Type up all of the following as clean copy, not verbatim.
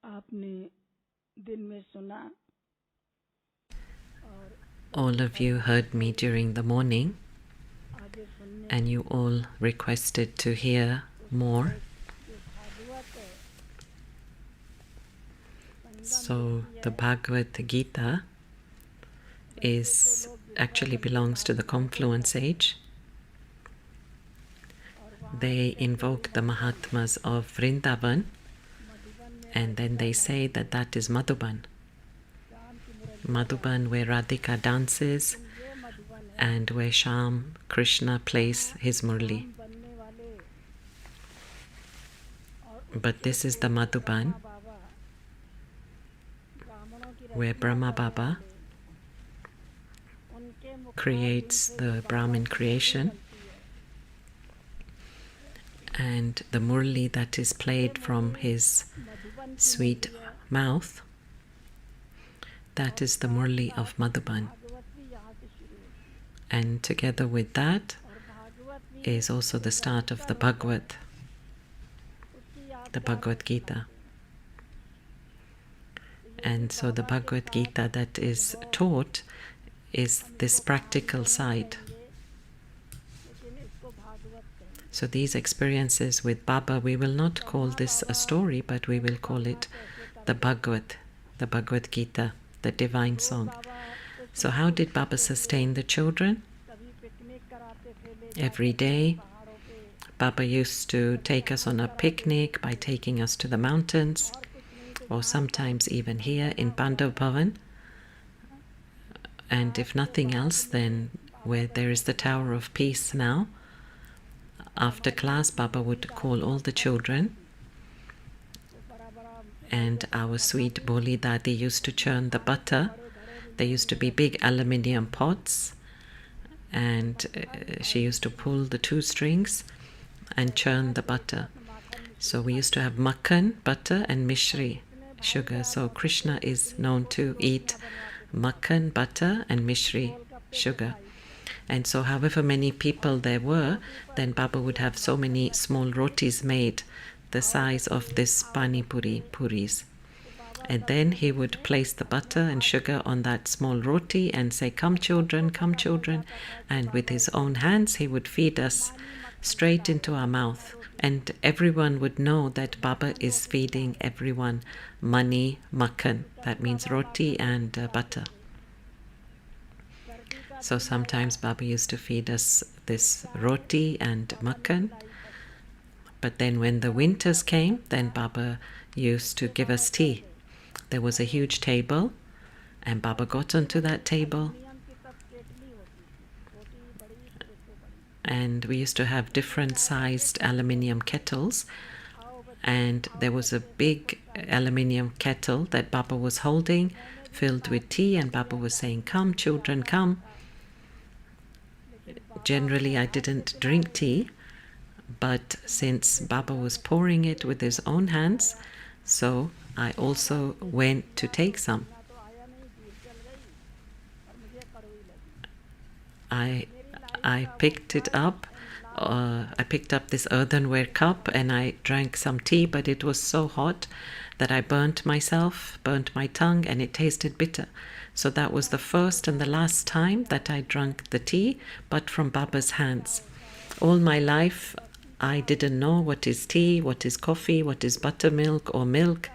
आपने दिन में सुना और All of you heard me during the morning, आगे सुनने and you all requested to hear more. जो भागवत है So the Bhagavad Gita actually belongs to the confluence age. They invoke the Mahatmas of Vrindavan, and then they say that that is Madhuban. Madhuban, where Radhika dances and where Sham Krishna plays his murli. But this is the Madhuban where Brahma Baba creates the Brahmin creation, and the murli that is played from his sweet mouth, that is the murli of Madhuban. And together with that is also the start of the Bhagavad Gita. And so the Bhagavad Gita that is taught is this practical side. So these experiences with Baba, we will not call this a story, but we will call it the Bhagavad Gita, the divine song. So how did Baba sustain the children? Every day, Baba used to take us on a picnic by taking us to the mountains, or sometimes even here in Pandav Bhavan. And if nothing else, then where there is the Tower of Peace now, after class, Baba would call all the children, and our sweet Boli Dadi used to churn the butter. There used to be big aluminium pots, and she used to pull the 2 strings and churn the butter. So we used to have makhan, butter, and mishri, sugar. So Krishna is known to eat makhan, butter, and mishri, sugar. And so however many people there were, then Baba would have so many small rotis made, the size of this pani puris. And then he would place the butter and sugar on that small roti and say, come children, and with his own hands he would feed us straight into our mouth. And everyone would know that Baba is feeding everyone mani makhan, that means roti and butter. So sometimes Baba used to feed us this roti and makhan. But then when the winters came, then Baba used to give us tea. There was a huge table, and Baba got onto that table. And we used to have different sized aluminium kettles. And there was a big aluminium kettle that Baba was holding, filled with tea, and Baba was saying, come children, come. Generally, I didn't drink tea, but since Baba was pouring it with his own hands, so I also went to take some. I picked it up. I picked up this earthenware cup and I drank some tea, but it was so hot that I burnt my tongue, and it tasted bitter. So that was the first and the last time that I drank the tea, but from Baba's hands. All my life, I didn't know what is tea, what is coffee, what is buttermilk or milk.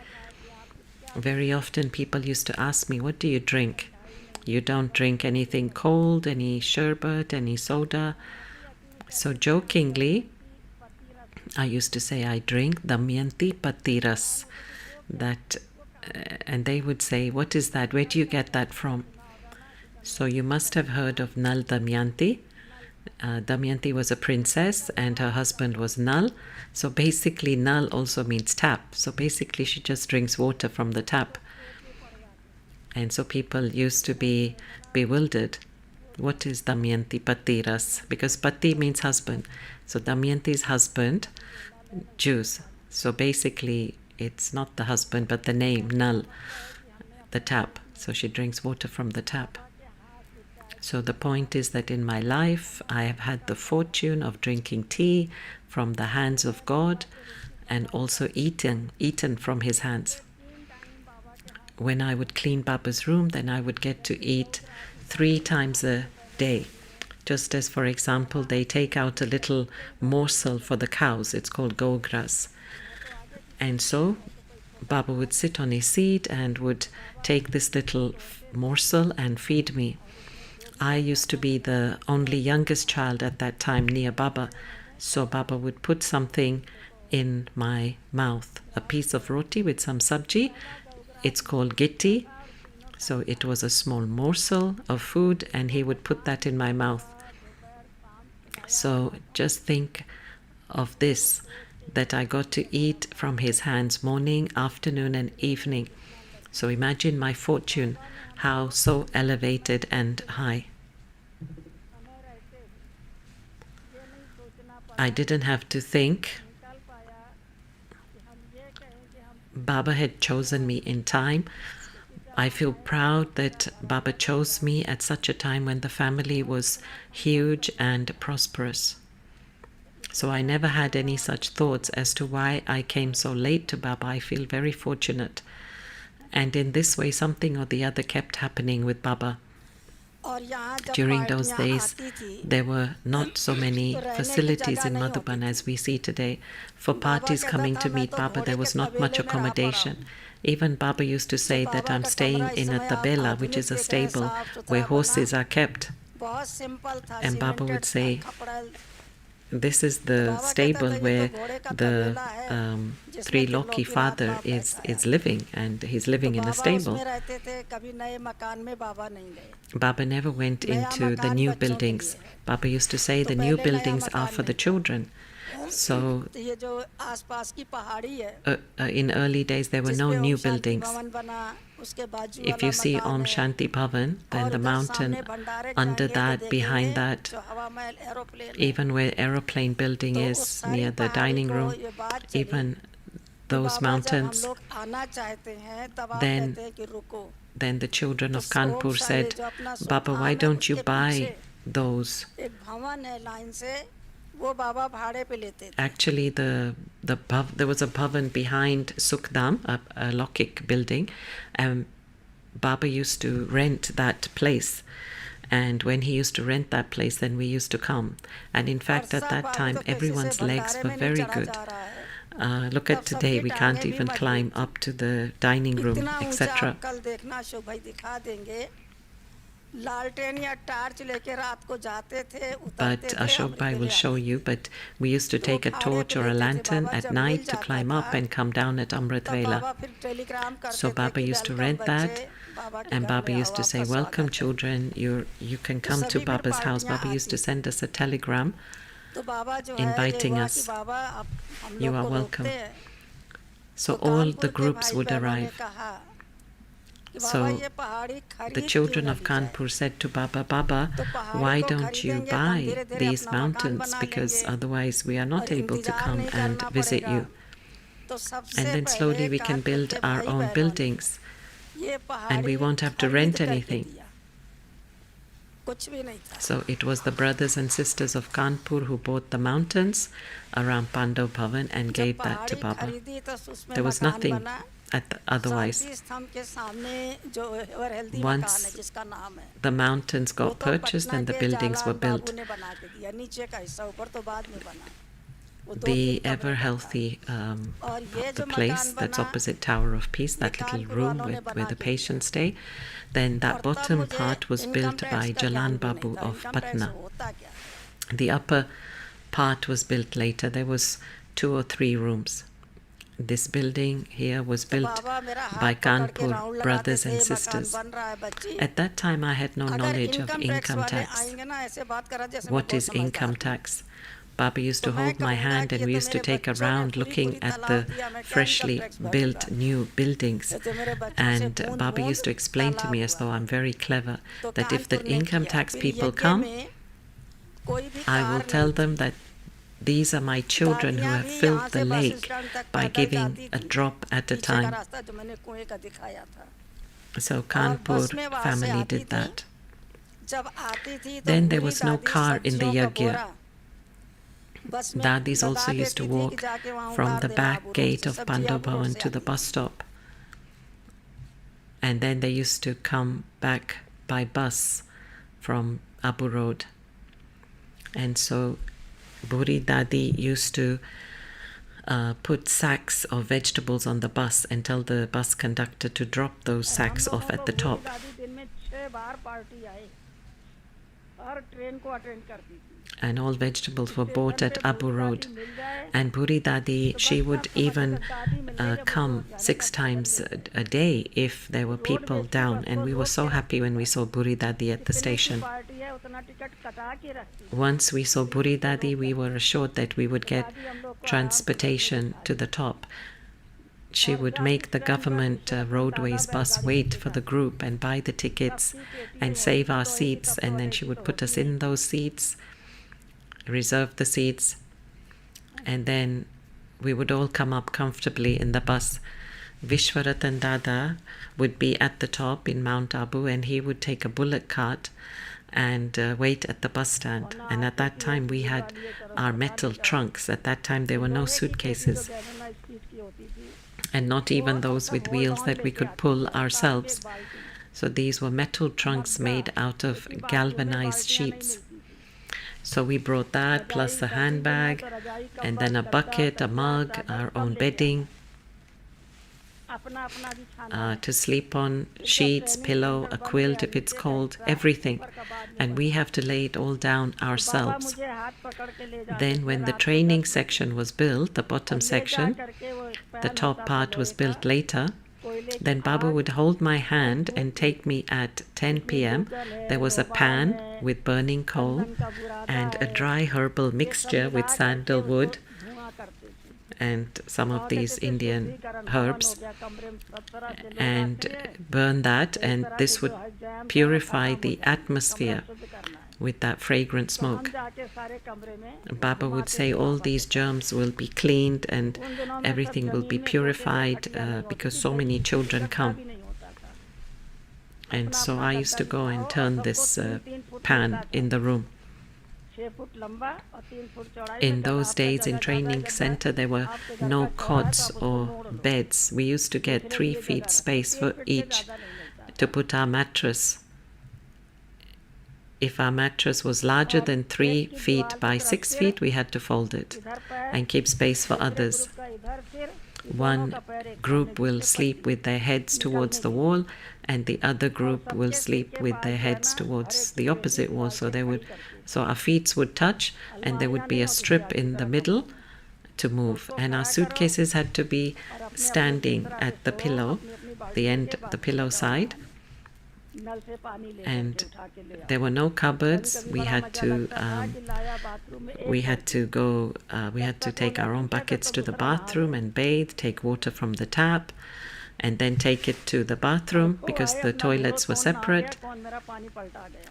Very often people used to ask me, what do you drink? You don't drink anything cold, any sherbet, any soda. So jokingly, I used to say I drink Damayanti Patiras. And they would say, what is that? Where do you get that from? So you must have heard of Nal Damayanti. Damayanti was a princess and her husband was Nal. So basically Nal also means tap. So basically she just drinks water from the tap. And so people used to be bewildered. What is Damayanti Patiras? Because Pati means husband. So Damayanti's husband, juice. So basically it's not the husband but the name, Nal, the tap. So she drinks water from the tap. So the point is that in my life I have had the fortune of drinking tea from the hands of God and also eaten from his hands. when I would clean Baba's room, then I would get to eat 3 times a day. Just as, for example, they take out a little morsel for the cows. It's called go grass. And so Baba would sit on his seat and would take this little morsel and feed me. I used to be the only youngest child at that time near Baba. So Baba would put something in my mouth, a piece of roti with some sabji. It's called gitti. So it was a small morsel of food, and he would put that in my mouth. So just think of this, that I got to eat from his hands morning, afternoon and evening. So imagine my fortune, how so elevated and high. I didn't have to think. Baba had chosen me in time. I feel proud that Baba chose me at such a time when the family was huge and prosperous. So I never had any such thoughts as to why I came so late to Baba. I feel very fortunate. And in this way, something or the other kept happening with Baba. During those days, there were not so many facilities in Madhuban as we see today. For parties coming to meet Baba, there was not much accommodation. Even Baba used to say that I'm staying in a tabela, which is a stable where horses are kept. And Baba would say, this is the stable where the Triloki father is living, and he's living in a stable. Baba never went into the new buildings. Baba used to say the new buildings are for the children. So in early days there were no new buildings. If you see Om Shanti Bhavan, then the mountain under that, behind that, even where aeroplane building is near the dining room, even those mountains, then the children of Kanpur said, Baba, why don't you buy those? Actually, there was a bhavan behind Sukhdam, a Lokik building, and Baba used to rent that place. And when he used to rent that place, then we used to come. And in fact, at that time, everyone's legs were very good. Look at today, we can't even climb up to the dining room, etc. But Ashok Bhai will show you, but we used to take a torch or a lantern at night to climb up and come down at Amrit Vela. So Baba used to rent that, and Baba used to say, welcome children, you can come to Baba's house. Baba used to send us a telegram inviting us. You are welcome. So all the groups would arrive. So the children of Kanpur said to Baba, Baba, why don't you buy these mountains, because otherwise we are not able to come and visit you. And then slowly we can build our own buildings and we won't have to rent anything. So it was the brothers and sisters of Kanpur who bought the mountains around Pandav Bhavan and gave that to Baba. There was nothing otherwise. Once the mountains got purchased and the buildings were built, the ever healthy the place that's opposite Tower of Peace, that little room where the patients stay, then that bottom part was built by Jalan Babu of Patna. The upper part was built later. There was 2 or 3 rooms. This building here was built by Kanpur brothers and sisters. At that time I had no knowledge of income tax. What is income tax? Baba used to hold my hand and we used to take a round looking at the freshly built new buildings. And Baba used to explain to me, as though I'm very clever, that if the income tax people come, I will tell them that these are my children who have filled the lake by giving a drop at a time. So Kanpur family did that. Then there was no car in the Yagya. Dadis also used to walk from the back gate of Pandav Bhavan to the bus stop. And then they used to come back by bus from Abu Road. And so Buri Dadi used to put sacks of vegetables on the bus and tell the bus conductor to drop those sacks off at the top. And all vegetables were bought at Abu Road. And Buri Dadi, she would even come 6 times a day if there were people down. And we were so happy when we saw Buri Dadi at the station. Once we saw Buri Dadi, we were assured that we would get transportation to the top. She would make the government roadways bus wait for the group and buy the tickets and save our seats, and then she would put us in those seats, reserve the seats, and then we would all come up comfortably in the bus. Vishwaratan Dada would be at the top in Mount Abu, and he would take a bullock cart and wait at the bus stand. And at that time we had our metal trunks. At that time there were no suitcases, and not even those with wheels that we could pull ourselves. So these were metal trunks made out of galvanized sheets. So we brought that plus a handbag and then a bucket, a mug, our own bedding to sleep on, sheets, pillow, a quilt if it's cold, everything. And we have to lay it all down ourselves. Then when the training section was built, the bottom section, the top part was built later, then Baba would hold my hand and take me at 10 p.m. There was a pan with burning coal and a dry herbal mixture with sandalwood and some of these Indian herbs, and burn that, and this would purify the atmosphere with that fragrant smoke. Baba would say all these germs will be cleaned and everything will be purified because so many children come. And so I used to go and turn this pan in the room. In those days in training center there were no cots or beds. We used to get 3 feet space for each to put our mattress. If our mattress was larger than 3 feet by 6 feet, we had to fold it and keep space for others. One group will sleep with their heads towards the wall, and the other group will sleep with their heads towards the opposite wall. So our feet would touch, and there would be a strip in the middle to move. And our suitcases had to be standing at the pillow, the pillow side. And there were no cupboards. We had to take our own buckets to the bathroom and bathe, take water from the tap, and then take it to the bathroom because the toilets were separate.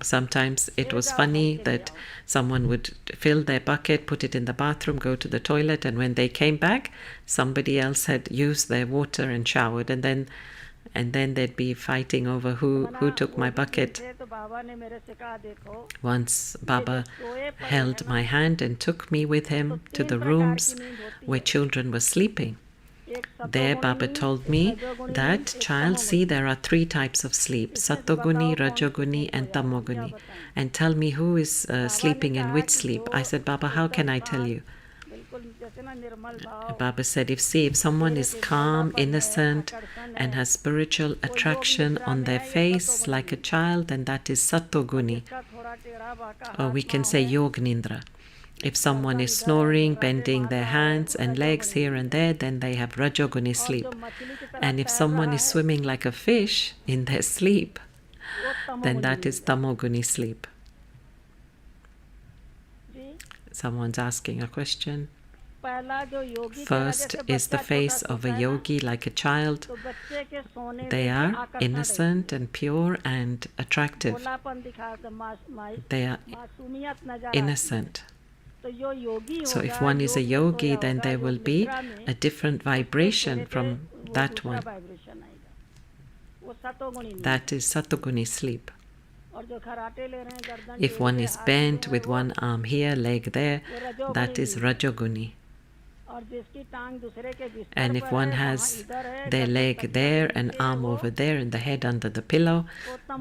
Sometimes it was funny that someone would fill their bucket, put it in the bathroom, go to the toilet, and when they came back, somebody else had used their water and showered, and then they'd be fighting over who took my bucket. Once Baba held my hand and took me with him to the rooms where children were sleeping. There Baba told me that, child, see there are 3 types of sleep, Satoguni, Rajoguni and Tamoguni, and tell me who is sleeping in which sleep. I said, Baba, how can I tell you? Baba said, if someone is calm, innocent and has spiritual attraction on their face like a child, then that is Satoguni, or we can say Yognindra. If someone is snoring, bending their hands and legs here and there, then they have Rajoguni sleep. And if someone is swimming like a fish in their sleep, then that is Tamoguni sleep. Someone's asking a question. First is the face of a yogi like a child. They are innocent and pure and attractive. They are innocent. So if one is a yogi, then there will be a different vibration from that one. That is Satoguni sleep. If one is bent with one arm here, leg there, that is Rajoguni. और जिसकी टांग दूसरे के बिस्तर And if पर one है, वहाँ has इधर है, their गर्दन leg तक there, नीचे an है, arm वो over there, and the head under the pillow,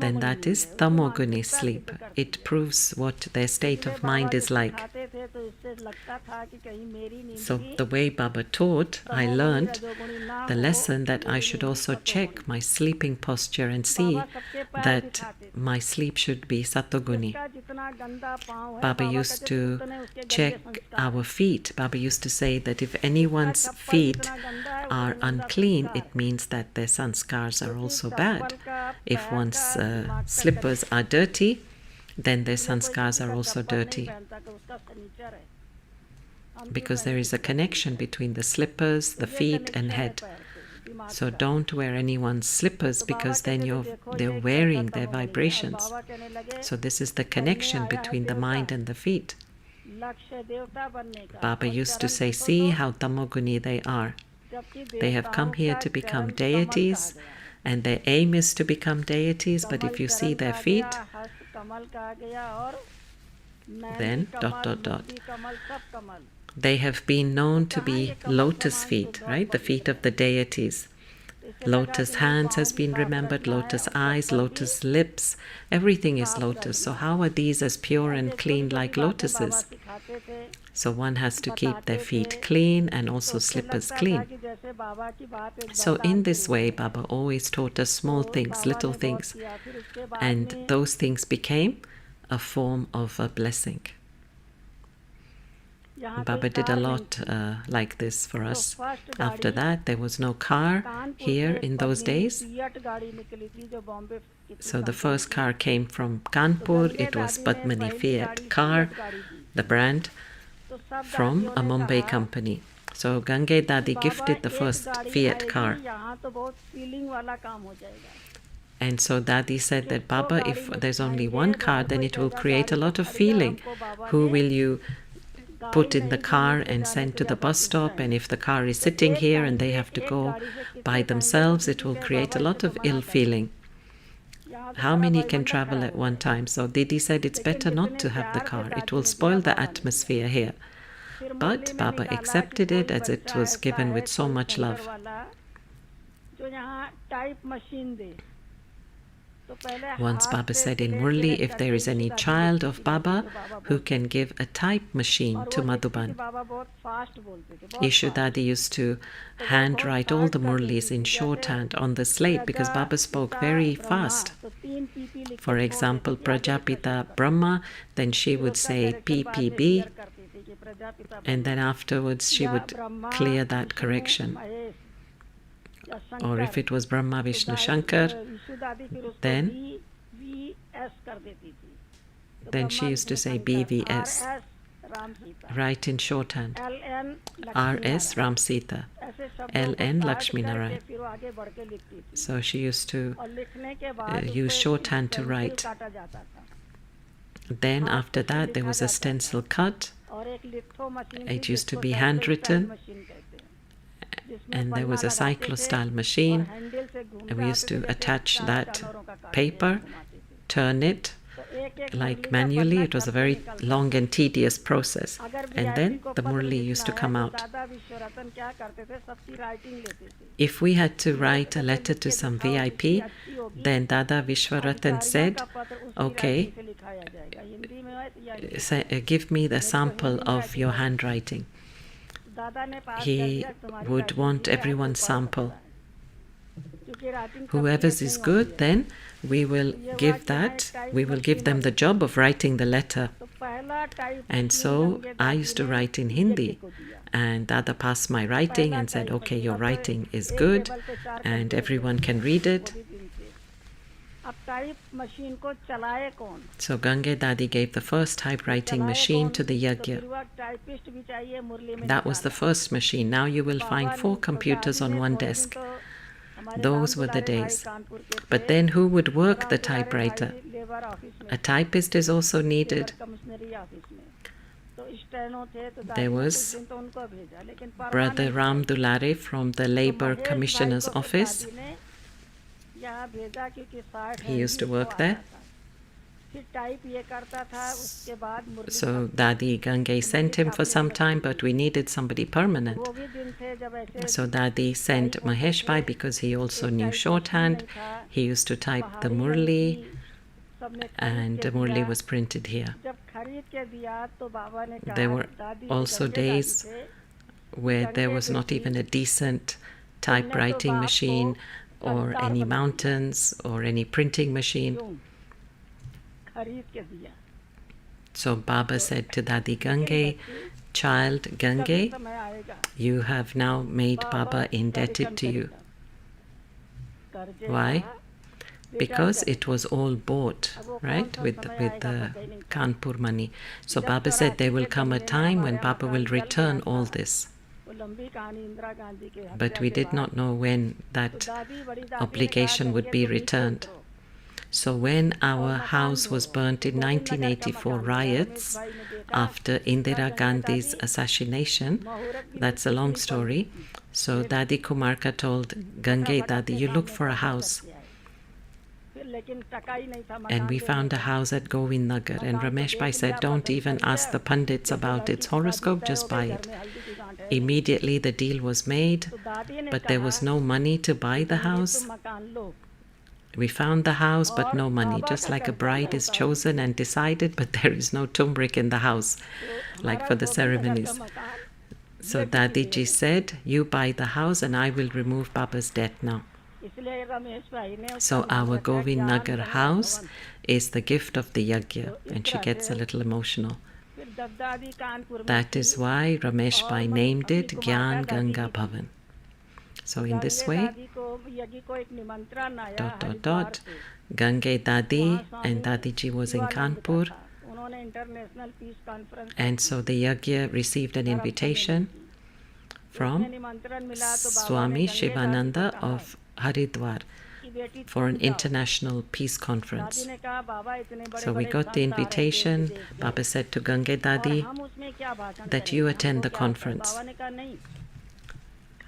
then that is उसकी tamoguni मानसिकता sleep. सिद्ध करती It है। proves what their state इसलिए of Baba mind ji is like. सिखाते थे तो इससे लगता था कि कहीं मेरी नींद So भी the way Baba taught, I तमोगुणी learned रजोगुणी ना the हो, lesson that I मेरी should नींद भी also सत्वगुणी check my sleeping posture and Baba see सबके पैर that दिखाते थे। my sleep should be satoguni. जिसका जितना गंदा पाँव है, Baba बाबा used कहते थे to उतने उसके गंदे check संस्कार our हैं। feet. Baba used to say that if जिसका anyone's चप्पल feet जितना गंदा है, are उतना गंदा unclean, संस्कार it है। means that their sanskars are क्योंकि also चप्पल bad. का, If पैर one's का, दिमाग का slippers are dirty, then their इसलिए कोई sanskars किसी are का also चप्पल नहीं dirty. पहनता कि उसका शनिचर है। हम क्यों Because there पहने is a किसी का connection Shanichar? between the slippers, the तो ये feet, and कनेक्शन है head. पैर से, दिमाग So का। don't wear anyone's slippers तो बाबा because then कहते थे देखो they're ये एक ऐसा wearing their तमोगुणी है। और vibrations. बाबा कहने लगे So this is the पढ़ने connection आया है between the देवता, mind and the feet. लक्ष्य देवता बनने का। Baba और used to चरण say, देखो see तो how tamoguni they are. जबकि They have देवताओं come here का to become चरण कमल कहा deities, गया है। and their aim is to become deities. But Kamal if you see चरण their कहा feet, गया, हस्त कमल कहा गया, और नैनी then कमल, मुक्ति कमल, सब कमल। they have been known to कहाँ be ये कमल lotus समान feet, शुद्ध और right? The feet पवित्र of the है। deities. तो इससे लगा Lotus कि नहीं, hands पाँव has भी been साफ remembered, रखना है lotus और eyes, चप्पल भी lotus lips, everything is साफ lotus. So रखना है। how are these as pure ऐसे and clean छोटी-छोटी like बातें बाबा lotuses? सिखाते थे, So one has to keep their बताते feet थे, clean and तो also उससे slippers लगता था clean. कि जैसे बाबा की बात एक So वरदान in के this रूप way, में है। Baba always taught us तो small things, बाबा little ने गौर things, किया, फिर उसके बाद and में those things became a form of a blessing. यहाँ कोई Baba did a कार नहीं lot थी। like this for तो us. फर्स्ट After गाड़ी that, there was no car Kanpur here से in those Padmini days. Fiat गाड़ी निकली थी जो बॉम्बे की थी So the कंपनी first की। car came from तो Kanpur. गंगे It was दादी ने Padmini पहली Fiat गाड़ी car, फिएट गाड़ी दी। the brand, तो सब from दादियों a ने Mumbai कहा company. So Gange कि Dadi बाबा gifted the एक first गाड़ी Fiat आएगी, car. यहाँ तो बहुत फीलिंग वाला काम हो जाएगा। And so Dadi said जो that, दो Baba, गाड़ी if में there's only बिठाएंगे, one वहाँ car, then कोई it will कहेगा create a गाड़ी lot को of खरीदा feeling. हमको बाबा Who ने, will you गाड़ी put in नहीं the कि car मुझसे and जाने send से to the ज्यादा bus कुछ stop? नहीं। And if the car is तो sitting एक here गाड़ी and they से have to एक go गाड़ी से कितने by जाएंगे, तो themselves, it किसी will के create a बाबा lot इसे of तो मना ill कर feeling. यहाँ तो How सारा many can वायुमंडल travel खराब at हो one जाएगा। time? So Didi said it's लेकिन better not जितने to have the प्यार से car. It दादी will ने दिया, spoil the बाबा ने दिया। atmosphere here. फिर मुरली But में Baba निकाला कि accepted it कोई as it बच्चा was ऐसा given है, with so कोई much सेंटर love. वाला जो यहाँ टाइप मशीन दे। तो पहले Once हाथ Baba से said in plate Murli, direct if there is करके any दादी child लिखती of थी, Baba जो बाबा who बोलते can थे। give a type machine और to वो लिखती थी, Madhuban, बाबा बहुत फास्ट बोलते थे, बहुत Ishu fast. Dadi used to तो वो बहुत handwrite all शार्ट the कर देती Murlis in थी, shorthand जैसे on the slate because Baba spoke very Prajapita Brahma, fast. तो 3 पीपी लिख के For छोड़ example, देती थी, आगे लिखना शुरू Prajapita कर। Brahma, then she फिर would उसका say करेक्शन बाद में PPB, क्लियर करती थी कि Prajapita and Brahma then afterwards she या would Brahma clear that Vishnu correction. Mahesh या Or if Shankar. it was Brahma, तो Vishnu, Shankar, विष्णु दादी फिर उसको then VVS कर देती थी। तो then Brahma she used to Vishnu say Shankar, BVS, RS Ram Sita, write in shorthand. LN RS Lakshmi Ram Sita, ऐसे शब्दों को LN शार्ट Lakshmi करके Narayan. फिर वो आगे बढ़ के लिखती थी। So she used to और लिखने के बाद use उसपे shorthand to पेंसिल write. काटा जाता था। Then हाथ after से that there लिखा was a जाता था। stencil cut, और एक लिथो मशीन थी it used to जिसको be साइक्लोस्टाइल handwritten, मशीन कहते हैं, जिसमें and there Panna was a लगाते थे cyclostyle और machine, हैंडल से and घूमते we आते used थे, to जैसे attach चार that जानवरों का काटते paper, हैं, घुमाते थे। turn it तो एक-एक like मुरली का manually. Panna It was a छत पे very निकलता long था। and tedious process, अगर and VIP then को the पत्र Murli लिखना used to है come तो out. दादा विश्वरतन क्या करते थे, सबकी राइटिंग लेते थे। If we had to ये write a ऐसे letter लिख to के some दिखाओ VIP, जिसकी अच्छी होगी, then Dada Vishwaratan अधिकारियों said, का पत्र उसकी okay, राइटिंग से लिखाया जाएगा, हिंदी में है या इंग्लिश say, में। give me the मेरे को sample हिंदी में of your राइटिंग करनी है। handwriting. दादा ने पास कर He दिया कि तुम्हारी would राइटिंग want ठीक है, अब तू everyone's पढ़ sample. सकता है। क्योंकि राइटिंग सबकी Whoever's एक is नहीं good, होती है। then we will तो ये हुआ give कि यहाँ एक that, type we will give machine them the I. job of writing the letter. तो पहला type And machine so Gange I दादी used to ने write in यज्ञ Hindi, को दिया। and Dada passed my writing पहला and said, type okay, machine, your अब तो writing is एक good टेबल पे 4 and कंप्यूटर everyone थे, can read वो it. भी दिन थे। अब टाइप मशीन को चलाए कौन, So Gange Dadi gave the first typewriting चलाए machine कौन, to the तो Yagya. फिर वह टाइपिस्ट भी चाहिए, मुरली में That was the निकाला। first machine. Now you will Baba find ने 4 तो computers दादी on ने one थोड़े दिन desk. तो हमारे Those राम were the दुलारे भाई days. कानपुर के थे। But then who would work Ram the Dulare typewriter? भाई लेबर ऑफिस में A थे, typist is also labour needed. कमिश्नरी ऑफिस में। तो स्टेनो थे, तो दादी There ने कुछ was दिन तो उनको भेजा, लेकिन Brother परमानेंट Ram नहीं। Dulare from the तो Labour महेश भाई Commissioner's को फिर office. दादी ने यहाँ भेजा क्योंकि 60 He used to MB work को there. आता था। फिर टाइप ये करता था, उसके बाद मुरली So Dadi Gange sent him for some time, but we needed somebody permanent. वो भी दिन थे जब ऐसे So Dadi sent Mahesh Bhai because he also knew shorthand. He used to type the Murli, सबने and the Murli was printed here. जब खरीद के दिया तो बाबा ने कहा There were दादी also गंगे दादी days थे, where there was not even a decent typewriting machine or any mountains or any printing machine. क्यों? खरीद के दिया। So Baba said to Dadi Gange, child Gange, समय आएगा you have now made Baba indebted to you. कर्जे Why? का Because it was all bought, right, with the Kanpur money. So Baba said there will come a time when Baba will return all this. वो लंबी कहानी इंदिरा गांधी के हत्या But we के did बाद। not know when तो that दादी बड़ी दादी ने obligation कहा, would "गंगे be तुम नीचे returned." उतरो। So when our house was burnt in 1984 riots, after Indira Gandhi's assassination, that's a long story. So Dadi Kumarka told Gange, Dadi, you look for a house. And we found a house at Govind Nagar. And Ramesh Bhai said, don't even ask the pundits about its horoscope, just buy it. Immediately the deal was made, but there was no money to buy the house. We found the house, but no money. Just like a bride is chosen and decided, but there is no turmeric in the house, like for the ceremonies. So Dadi ji said, you buy the house and I will remove Baba's debt now. So our Govind Nagar house is the gift of the Yagya, and she gets a little emotional. That is why Ramesh Bhai named it Gyan Ganga Bhavan. So in this way, ... Gange Dadi and Dadi ji was in Kanpur, and so the Yagya received an invitation from Swami Shivananda of Haridwar for an international peace conference. So we got the invitation. Baba said to Gange Dadi that you attend the conference.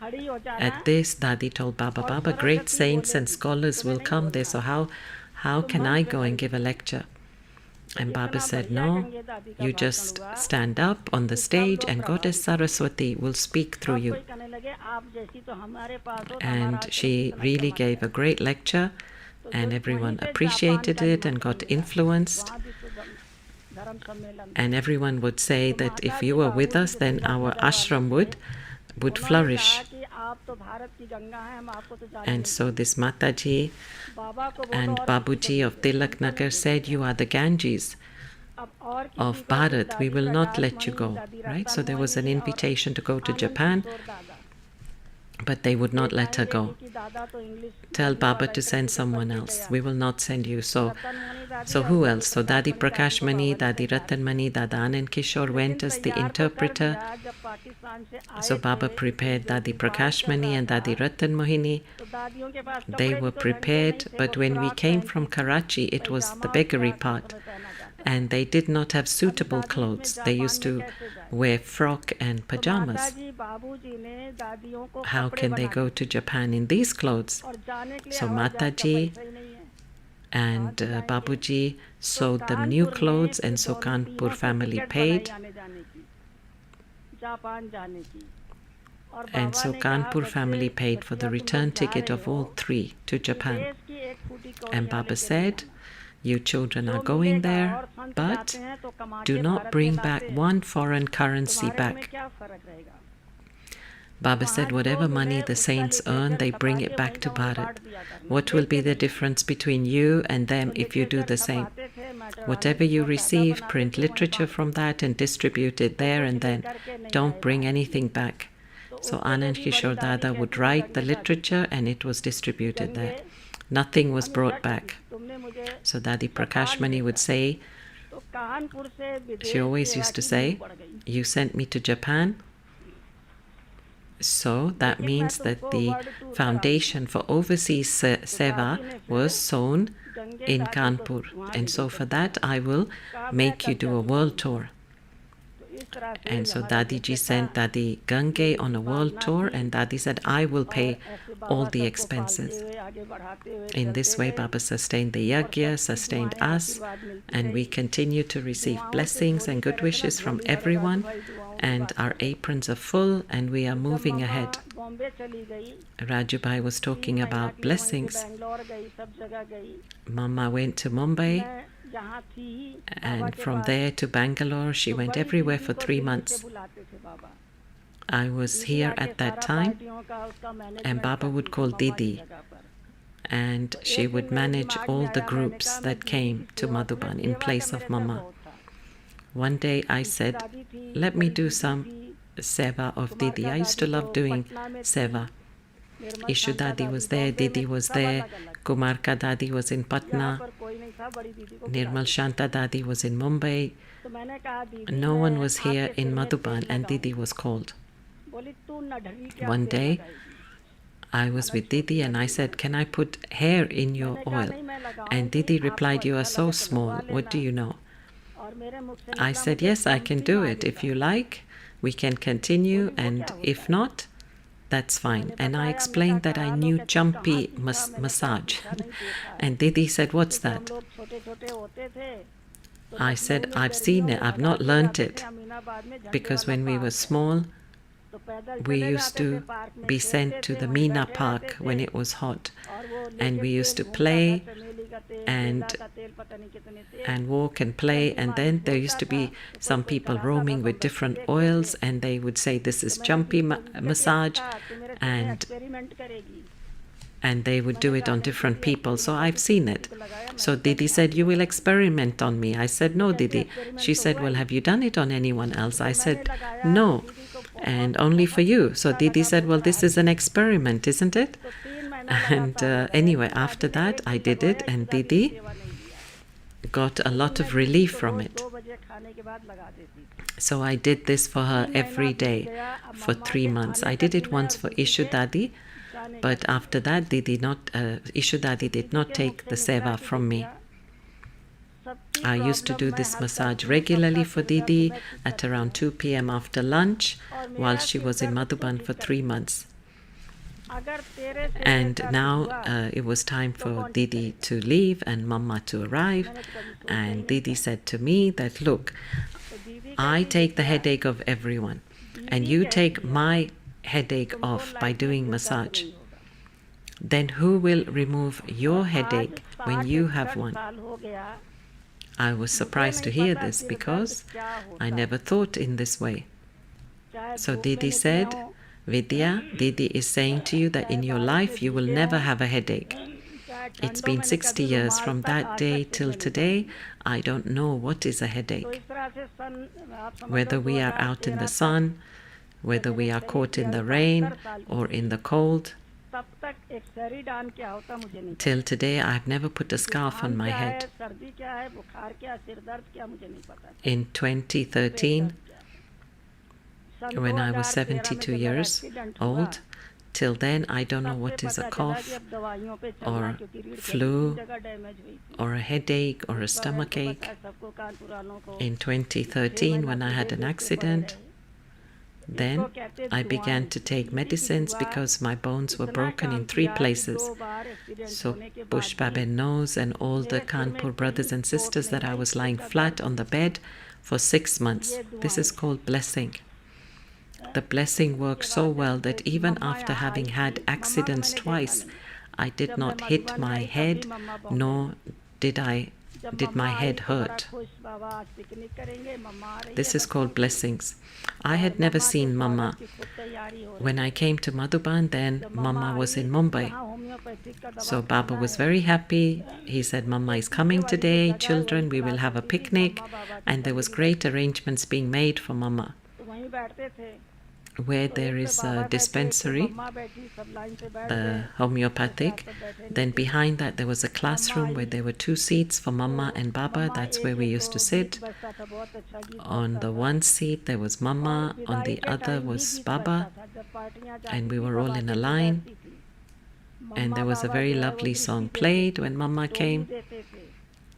At this, Dadi told Baba, Baba, great saints and scholars will come there, so how can I go and give a lecture? And Baba said, no, you just stand up on the stage and Goddess Saraswati will speak through you. And she really gave a great lecture, and everyone appreciated it and got influenced. And everyone would say that if you were with us, then our ashram would flourish. And so this Mataji and Babuji of Tilak Nagar said, you are the Ganges of Bharat, we will not let you go, right? So there was an invitation to go to Japan, but they would not let her go. Tell Baba to send someone else. We will not send you. So who else? So Dadi Prakashmani, Dadi Ratanmani, Dada Anand Kishore went as the interpreter. So Baba prepared Dadi Prakashmani and Dadi Ratan Mohini. They were prepared, but when we came from Karachi, it was the beggary part. And they did not have suitable clothes. They used to wear frock and pajamas. How can they go to Japan in these clothes? So Mataji and Babuji sewed them new clothes, and so Kanpur family paid. And so Kanpur family paid for the return ticket of all three to Japan. And Baba said, you children are going there, but do not bring back one foreign currency back. Baba said, whatever money the saints earn, they bring it back to Bharat. What will be the difference between you and them if you do the same? Whatever you receive, print literature from that and distribute it there and then. Don't bring anything back. So Anand Kishore Dada would write the literature and it was distributed there. Nothing was brought back. So Dadi Prakashmani would say, she always used to say, you sent me to Japan. So that means that the foundation for overseas seva was sown in Kanpur. And so for that I will make you do a world tour. And so Dadi ji sent Dadi Gange on a world tour, and Dadi said, I will pay all the expenses. In this way, Baba sustained the Yagya, sustained us, and we continue to receive blessings and good wishes from everyone, and our aprons are full, and we are moving ahead. Rajubai was talking about blessings. Mama went to Mumbai, and from there to Bangalore. She went everywhere for 3 months. I was here at that time, and Baba would call Didi, and she would manage all the groups that came to Madhuban in place of Mama. One day I said, let me do some seva of Didi. I used to love doing seva. Ishu Dadi was there, Didi was there, Kumarka Dadi was in Patna, Nirmal Shanta Dadi was in Mumbai. No one was here in Madhuban, and Didi was called. One day I was with Didi and I said, can I put hair in your oil? And Didi replied, you are so small, what do you know? I said, yes, I can do it. If you like, we can continue, and if not, that's fine. And I explained that I knew jumpy massage. And Didi said, what's that? I said, I've seen it, I've not learnt it. Because when we were small, we used to be sent to the Meena Park when it was hot. And we used to play and walk and play. And then there used to be some people roaming with different oils, and they would say, this is jumpy massage, and they would do it on different people. So I've seen it. So Didi said, you will experiment on me. I said, no, Didi. She said, well, have you done it on anyone else? I said, no, and only for you. So Didi said, well, this is an experiment, isn't it? And anyway, after that, I did it, and Didi got a lot of relief from it. So I did this for her every day for 3 months. I did it once for Ishu Dadi, but after that, Ishu Dadi did not take the seva from me. I used to do this massage regularly for Didi at around 2 p.m. after lunch while she was in Madhuban for 3 months. And now it was time for Didi to leave and Mama to arrive. And Didi said to me that, look, I take the headache of everyone, and you take my headache off by doing massage. Then who will remove your headache when you have one? I was surprised to hear this because I never thought in this way. So Didi said, Vidya, Didi is saying to you that in your life you will never have a headache. It's been 60 years from that day till today. I don't know what is a headache. Whether we are out in the sun, whether we are caught in the rain or in the cold, till today I've never put a scarf on my head. In 2013, when I was 72 years old, till then I don't know what is a cough or flu or a headache or a stomach ache. In 2013, when I had an accident, then I began to take medicines because my bones were broken in 3 places. So Pushpaben knows, and all the Kanpur brothers and sisters, that I was lying flat on the bed for 6 months. This is called blessing. The blessing worked so well that even after having had accidents twice, I did not hit my head, nor did my head hurt. This is called blessings. I had never seen Mama. When I came to Madhuban, then Mama was in Mumbai. So Baba was very happy. He said, Mama is coming today, children, we will have a picnic. And there was great arrangements being made for Mama. Where there is a dispensary, the homeopathic, then behind that there was a classroom where there were 2 seats for Mama and Baba. That's where we used to sit. On the one seat there was Mama, on the other was Baba, and we were all in a line. And there was a very lovely song played when Mama came.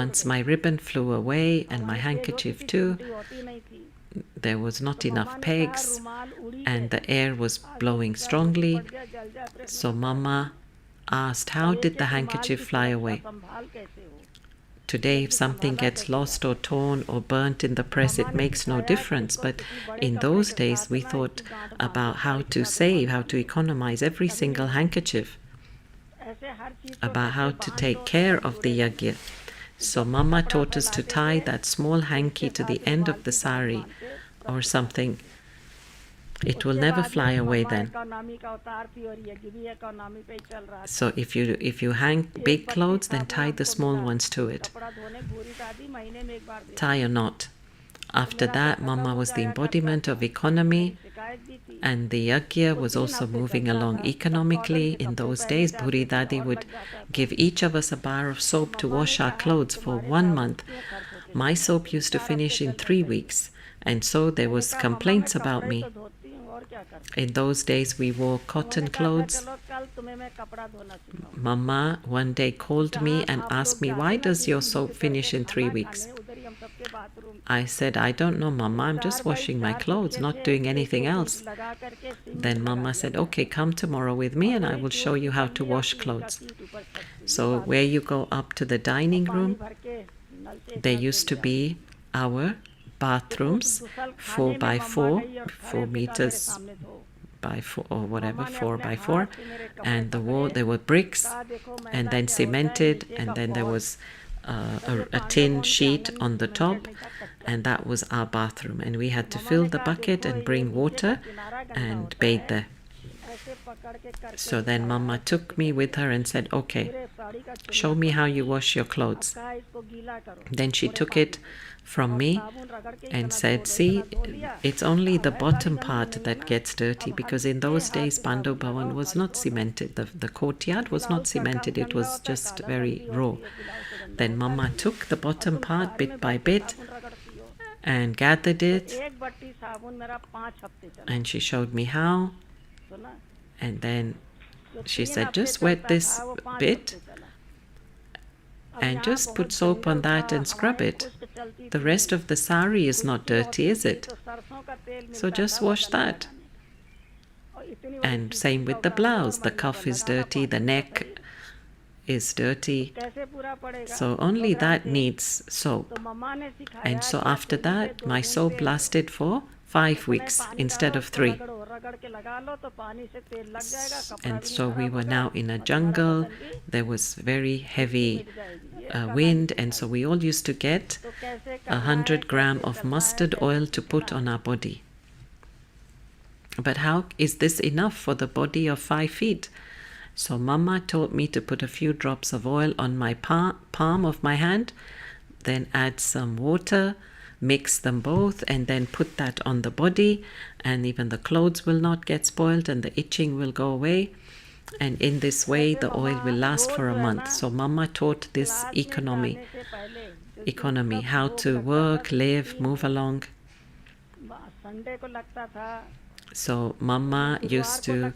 once my ribbon flew away and my handkerchief too. There was not enough pegs and the air was blowing strongly. So Mama asked, how did the handkerchief fly away? Today, if something gets lost or torn or burnt in the press, it makes no difference. But in those days, we thought about how to save, how to economize every single handkerchief, about how to take care of the yagya. So Mama taught us to tie that small hanky to the end of the sari or something. It will never fly away then. So if you hang big clothes, then tie the small ones to it. Tie a knot. After that, Mama was the embodiment of economy, and the Yagya was also moving along economically. In those days, Bhuri Dadi would give each of us a bar of soap to wash our clothes for 1 month. My soap used to finish in 3 weeks, and so there was complaints about me. In those days, we wore cotton clothes. Mama one day called me and asked me, why does your soap finish in 3 weeks? I said, I don't know, Mama, I'm just washing my clothes, not doing anything else. Then Mama said, okay, come tomorrow with me and I will show you how to wash clothes. So where you go up to the dining room, there used to be our bathrooms, 4 by 4, 4 meters by 4 or whatever, 4 by 4, and the wall, there were bricks and then cemented, and then there was a tin sheet on the top, and that was our bathroom, and we had to fill the bucket and bring water and bathe there. So then Mama took me with her and said, okay, show me how you wash your clothes. Then she took it from me and said, see, it's only the bottom part that gets dirty, because in those days Pandav Bhavan was not cemented. The courtyard was not cemented, it was just very raw. Then Mama took the bottom part bit by bit and gathered it, and she showed me how, and then she said, just wet this bit and just put soap on that and scrub it. The rest of the sari is not dirty, is it? So just wash that. And same with the blouse. The cuff is dirty, the neck is dirty. So only that needs soap. And so after that, my soap lasted for 5 weeks instead of 3. And so we were now in a jungle. There was very heavy wind, and so we all used to get 100 grams of mustard oil to put on our body. But how is this enough for the body of 5 feet? So Mama taught me to put a few drops of oil on my palm of my hand, then add some water, mix them both, and then put that on the body, and even the clothes will not get spoiled and the itching will go away. And in this way the oil will last for a month. So Mama taught this economy, how to work, live, move along. So Mama used to,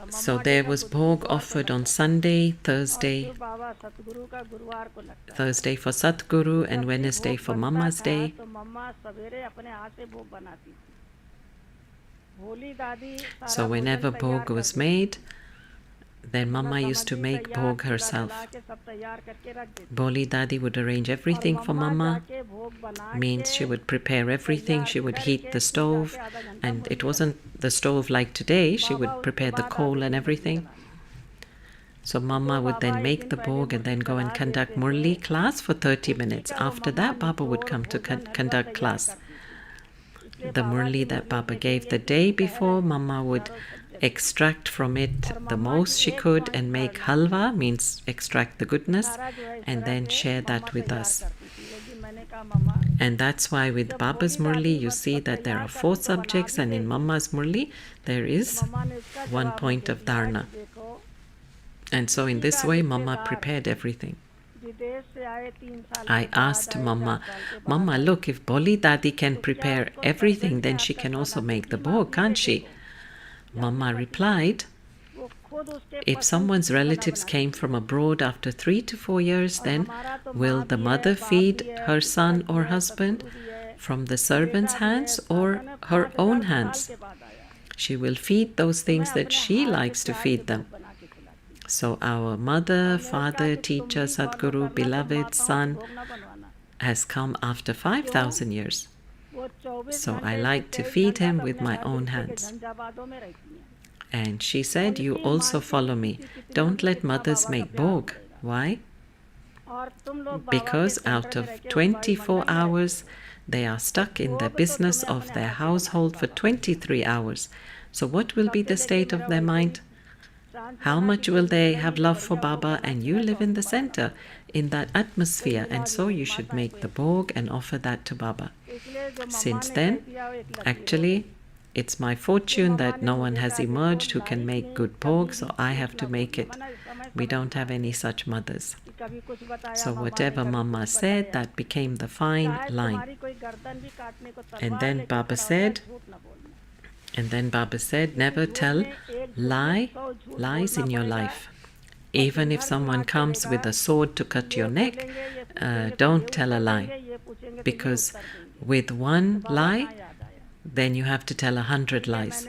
so there was bhog offered on Sunday, Thursday for Satguru, and Wednesday for Mama's day. So whenever bhog was made, then Mama used to make bhog herself. Boli Dadi would arrange everything for Mama, means she would prepare everything, she would heat the stove, and it wasn't the stove like today, she would prepare the coal and everything. So Mama would then make the bhog and then go and conduct Murli class for 30 minutes. After that, Baba would come to conduct class. The Murli that Baba gave the day before, Mama would extract from it the most she could and make halwa, means extract the goodness, and then share that with us. And that's why with Baba's Murli you see that there are 4 subjects, and in Mama's Murli there is 1 point of dharna. And so in this way Mama prepared everything. I asked Mama, look, if Boli Dadi can prepare everything, then she can also make the bhog, can't she? Mama replied, if someone's relatives came from abroad after 3 to 4 years, then will the mother feed her son or husband from the servant's hands or her own hands? She will feed those things that she likes to feed them. So our mother, father, teacher, Sadguru, beloved son has come after 5,000 years. So I like to feed him with my own hands. And she said, you also follow me. Don't let mothers make bhog. Why? Because out of 24 hours, they are stuck in the business of their household for 23 hours. So what will be the state of their mind? How much will they have love for Baba? And you live in the center, in that atmosphere, and so you should make the bhog and offer that to Baba. Since then, actually, it's my fortune that no one has emerged who can make good bhog, so I have to make it. We don't have any such mothers. So whatever Mama said, that became the fine line. And then Baba said, never tell lies in your life. Even if someone comes with a sword to cut your neck, don't tell a lie. Because with one lie, then you have to tell 100 lies.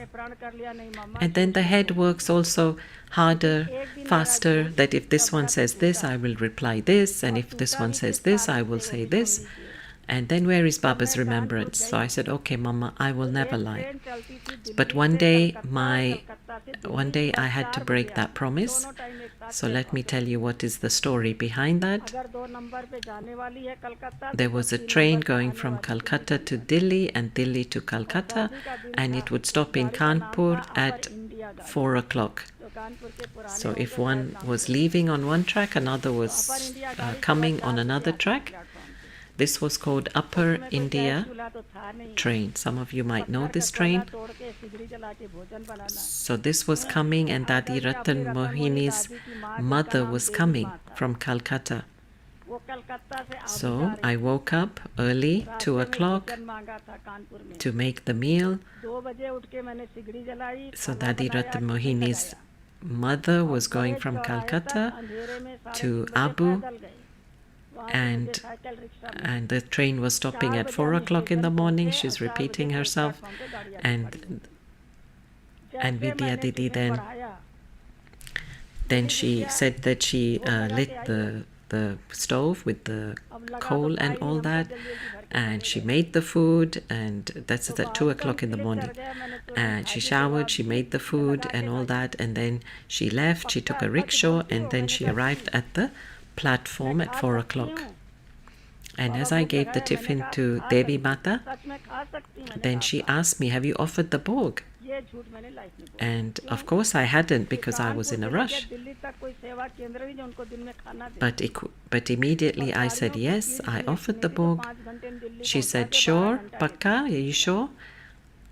And then the head works also harder, faster, that if this one says this, I will reply this, and if this one says this, I will say this. And then where is Baba's remembrance? So I said, okay, Mama, I will never lie. But one day I had to break that promise. So let me tell you what is the story behind that. There was a train going from Calcutta to Delhi and Delhi to Calcutta, and it would stop in Kanpur at 4 o'clock. So if one was leaving on one track, another was coming on another track. This was called Upper India train. Some of you might know this train. So this was coming, and Dadi Ratan Mohini's mother was coming from Calcutta. So I woke up early, 2 o'clock, to make the meal. So Dadi Ratan Mohini's mother was going from Calcutta to Abu, and the train was stopping at 4 o'clock in the morning. She's repeating herself, and Vidya Didi then she said that she lit the stove with the coal and all that, and she made the food, and that's at 2 o'clock in the morning. And she showered, she made the food and all that, and then she left. She took a rickshaw, and then she arrived at the platform at 4 o'clock. And as I gave the tiffin to Devi Mata, then she asked me, have you offered the bhog? And of course I hadn't, because I was in a rush. But immediately I said, yes, I offered the bhog. She said, sure, Pakka, are you sure?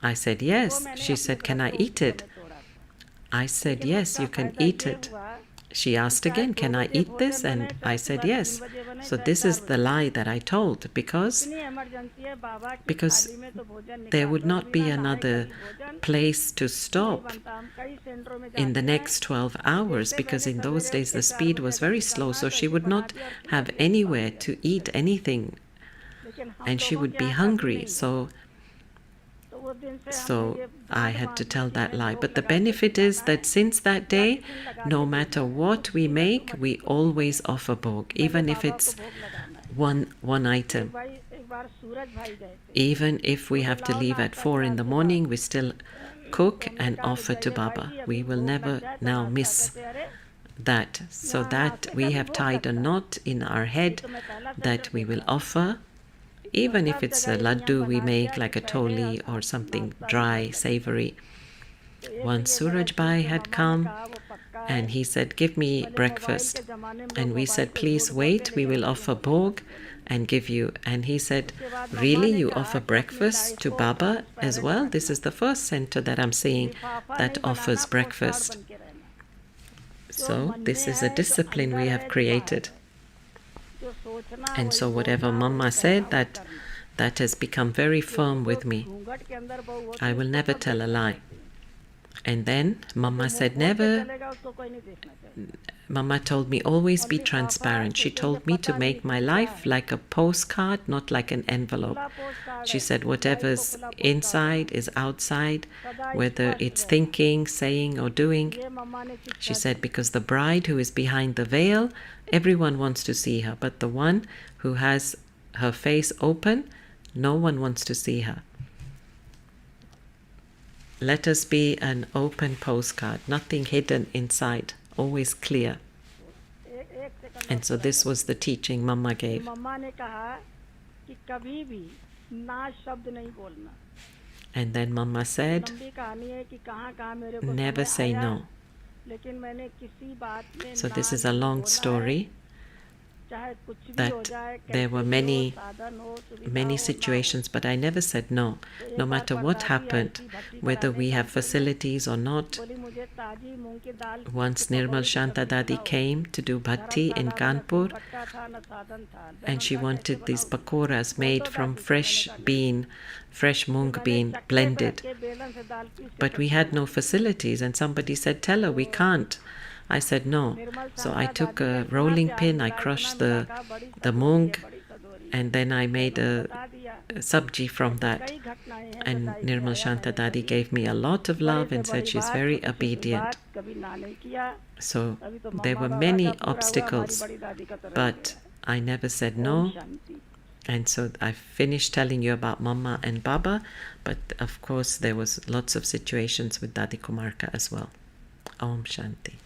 I said, yes. She said, can I eat it? I said, yes, you can eat it. She asked again, can I eat this? And I said, yes. So this is the lie that I told, because there would not be another place to stop in the next 12 hours, because in those days the speed was very slow, so she would not have anywhere to eat anything, and she would be hungry. So I had to tell that lie. But the benefit is that since that day, no matter what we make, we always offer bhog, even if it's one item. Even if we have to leave at 4 in the morning, we still cook and offer to Baba. We will never now miss that. So that we have tied a knot in our head that we will offer. Even if it's a laddu we make, like a toli or something dry, savory. Once Suraj Bhai had come, and he said, give me breakfast. And we said, please wait, we will offer bhog and give you. And he said, really, you offer breakfast to Baba as well? This is the first center that I'm seeing that offers breakfast. So this is a discipline we have created. And so whatever Mama said, that has become very firm with me. I will never tell a lie. And then Mama जो said, मुंह खोल के never. चलेगा उसको कोई नहीं देखना चाहिए. Mama told me, always और be लिफाफा transparent. She सोचेंगे told me to पता नहीं make my कि क्या life है. like a postcard, not like an envelope. खुला पोस्ट कार्ड She है. said, लाइफ को whatever's खुला पोस्ट कार्ड inside बनाओ. is outside, सदा whether स्पष्ट it's रहना. thinking, saying, or doing. ये मम्मा ने She शिक्षा said, the. because the bride who is behind the veil, everyone wants to see her, but the one who has her face open, no one wants to see her. Let us be an open postcard, nothing hidden inside, always clear. एक second And so this was the teaching Mama gave. मम्मा ने कहा कि कभी भी ना शब्द नहीं बोलना. And then Mama said, लंबी कहानी है कि कहाँ कहाँ मेरे को never समय say आया, no. लेकिन मैंने किसी बात में So ना this is a नहीं long बोला है. story चाहे कुछ भी that हो जाए, there कैसे were भी हो, many साधन हो, सुविधा many हो, ना हो. situations, but I never said no. No matter what happened, whether we have facilities or not. बोली मुझे ताजी मूंग की दाल की Once पकौड़ी Nirmal की Shanta सब्जी Dadi खिलाओ. came to do bhakti in धर्मशाला में Kanpur, भट्टा था न साधन था. and she धर्मशाला wanted कैसे these बनाऊं? pakoras वो made तो from दादी fresh मैंने कहा नहीं. bean, fresh फिर mung मैंने bean चक्के पे blended. रख के बेलन से दाल पीस के But we सबको had no बनाई. facilities, and somebody said, tell her we can't. I said no. Nirmal So I Shanta took दादी ने a इतना rolling प्यार pin, I मिला, इतना crushed मिला, the कहा बड़ी the सदोरी mung, है, बड़ी सदोरी. and then I made मैंने a बता दिया. sabji from ऐसी that. कई घटनाएं हैं And बताई कि Nirmal आया Shanta मैंने Dadi कभी. gave me a lot of बड़ी love से and said बड़ी she's बात, very छोटी से छोटी obedient. बात कभी ना नहीं किया. So अभी तो there mamma were Baba many का पूरा हुआ, हमारी obstacles, बड़ी दादी का तो रह but गया. I never said Om no. Shanti. And so I finished telling you about Mama and Baba, but of course there was lots of situations with Dadi Kumarka as well. Om Shanti.